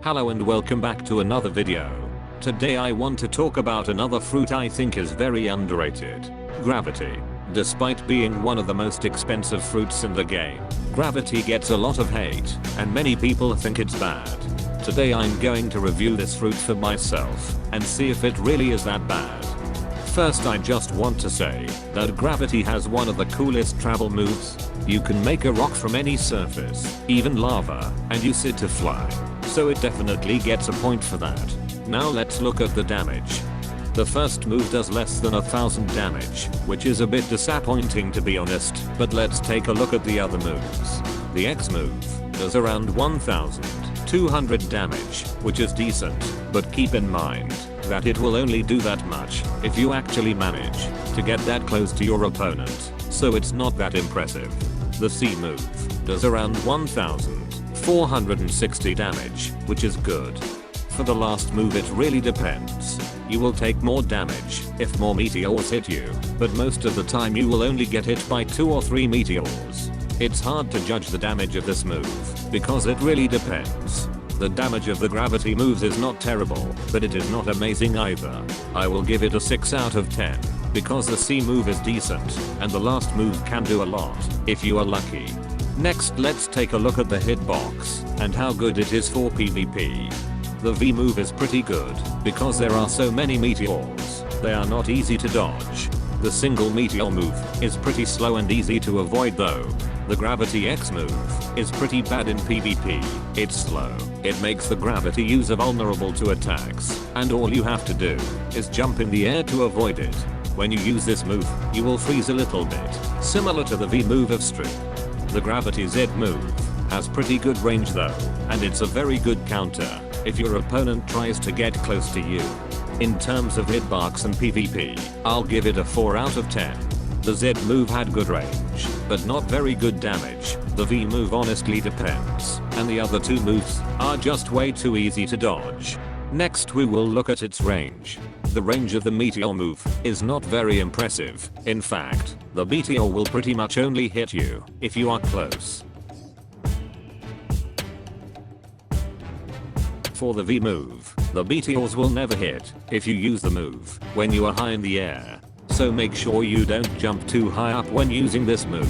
Hello and welcome back to another video. Today I want to talk about another fruit I think is very underrated. Gravity. Despite being one of the most expensive fruits in the game, gravity gets a lot of hate, and many people think it's bad. Today I'm going to review this fruit for myself, and see if it really is that bad. First, I just want to say that gravity has one of the coolest travel moves. You can make a rock from any surface, even lava, and use it to fly. So it definitely gets a point for that. Now let's look at the damage. The first move does less than 1000 damage, which is a bit disappointing to be honest, but let's take a look at the other moves. The X move does around 1200 damage, which is decent, but keep in mind that it will only do that much if you actually manage to get that close to your opponent, so it's not that impressive. The C move does around 1460 damage, which is good. For the last move it really depends. You will take more damage if more meteors hit you, but most of the time you will only get hit by 2 or 3 meteors. It's hard to judge the damage of this move, because it really depends. The damage of the gravity moves is not terrible, but it is not amazing either. I will give it a 6 out of 10, because the C move is decent, and the last move can do a lot, if you are lucky. Next let's take a look at the hitbox, and how good it is for PvP. The V move is pretty good, because there are so many meteors, they are not easy to dodge. The single meteor move is pretty slow and easy to avoid though. The gravity X move is pretty bad in PvP, it's slow, it makes the gravity user vulnerable to attacks, and all you have to do is jump in the air to avoid it. When you use this move, you will freeze a little bit, similar to the V move of Strip. The gravity Z move has pretty good range though, and it's a very good counter if your opponent tries to get close to you. In terms of hitbox and PvP, I'll give it a 4 out of 10. The Z move had good range, but not very good damage. The V move honestly depends, and the other two moves are just way too easy to dodge. Next we will look at its range. The range of the meteor move is not very impressive. In fact, the meteor will pretty much only hit you if you are close. For the V move, the meteors will never hit if you use the move when you are high in the air. So make sure you don't jump too high up when using this move.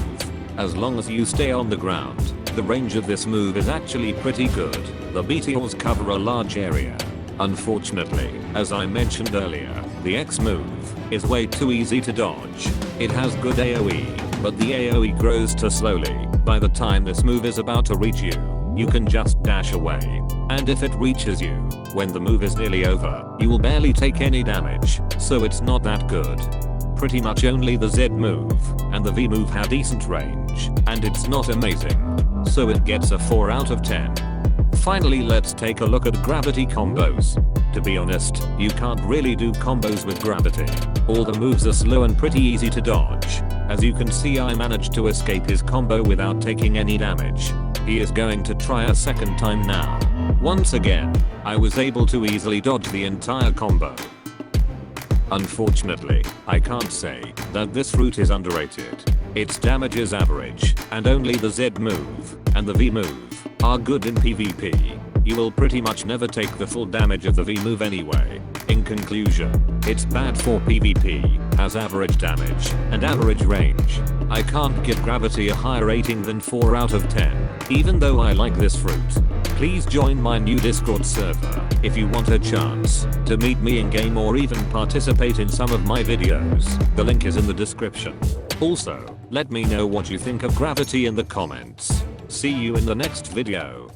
As long as you stay on the ground, the range of this move is actually pretty good. The meteors cover a large area. Unfortunately, as I mentioned earlier, the X move is way too easy to dodge. It has good AoE, but the AoE grows too slowly. By the time this move is about to reach you, you can just dash away. And if it reaches you, when the move is nearly over, you will barely take any damage, so it's not that good. Pretty much only the Z move and the V move have decent range, and it's not amazing. So it gets a 4 out of 10. Finally let's take a look at gravity combos. To be honest, you can't really do combos with gravity. All the moves are slow and pretty easy to dodge. As you can see I managed to escape his combo without taking any damage. He is going to try a second time now. Once again, I was able to easily dodge the entire combo. Unfortunately, I can't say that this fruit is underrated. Its damage is average, and only the Z move and the V move are good in PvP. You will pretty much never take the full damage of the V move anyway. In conclusion, it's bad for PvP, has average damage and average range. I can't give gravity a higher rating than 4 out of 10, even though I like this fruit. Please join my new Discord server if you want a chance to meet me in game or even participate in some of my videos. The link is in the description. Also, let me know what you think of gravity in the comments. See you in the next video.